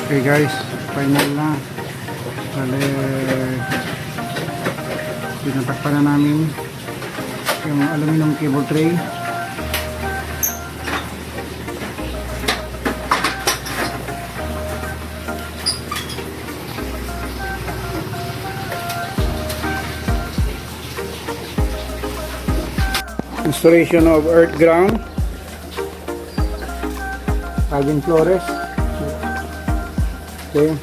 Okay guys, final na. Bale, pinatakpan na namin yung aluminum cable tray. Installation of earth ground, Alvin Flores. Okay.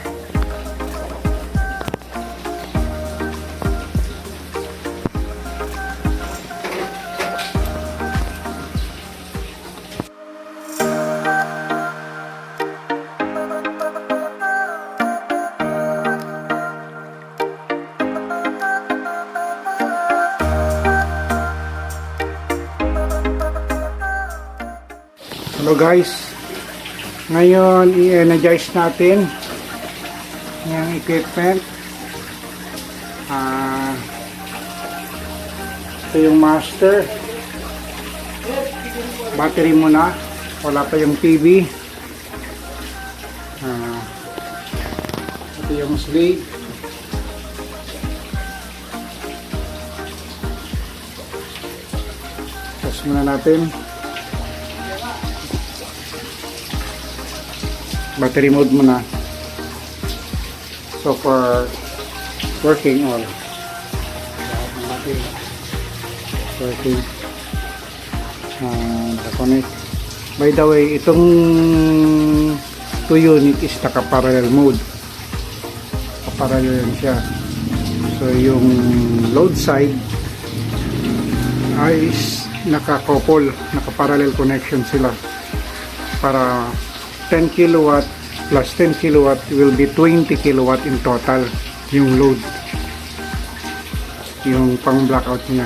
Hello guys, ngayon i-energize natin yung equipment. Ito yung master, battery muna, wala pa yung TV. Ito yung slave. Tapos muna natin. Battery mode muna. So far working all. Working. Naka-connect. By the way, itong 2 unit is naka-parallel mode. Naka-parallel siya. So yung load side is naka-couple, naka-parallel connection sila para 10 kilowatt plus 10 kilowatt will be 20 kilowatt in total yung load, yung pang blackout niya,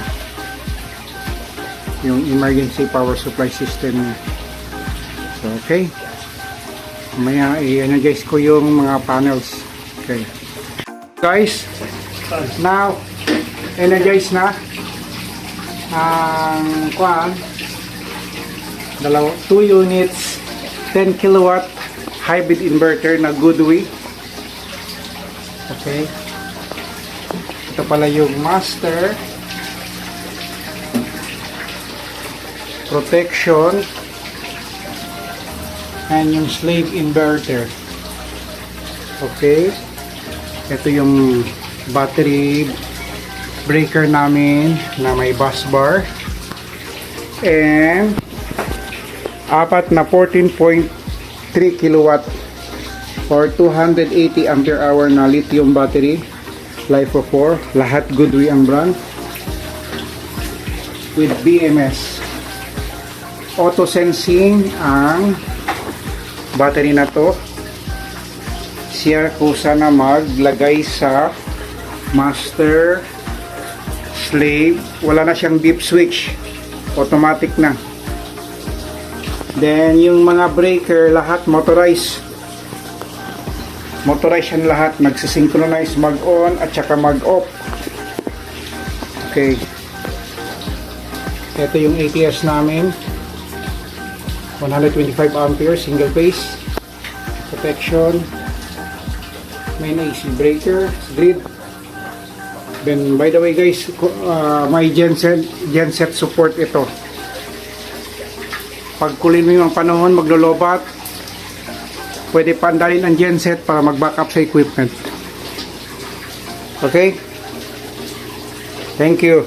yung emergency power supply system niya. So okay, mamaya i-energize ko yung mga panels. Okay guys, now energize na ang dalawa 2 units 10 kilowatt hybrid inverter na Goodway. Okay. Ito pala yung master, protection, and yung slave inverter. Okay. Ito yung battery breaker namin na may bus bar. And apat na 14.3 kilowatt or 280 ampere hour na lithium battery, LiFePro 4, lahat Goodway ang brand, with BMS auto sensing ang battery na to. Siya kusa na maglagay sa master, slave, wala na siyang dip switch, automatic na. Then yung mga breaker lahat motorized. Motorized yan lahat, nagsisynchronize mag-on at saka mag-off. Okay. Ito yung ATS namin. 125 ampere single phase protection. Main AC breaker, grid. Then by the way guys, may genset support ito. Pag kulin mo yung panahon, maglolobat, pwede pandalin ang genset para mag-backup sa equipment. Okay? Thank you.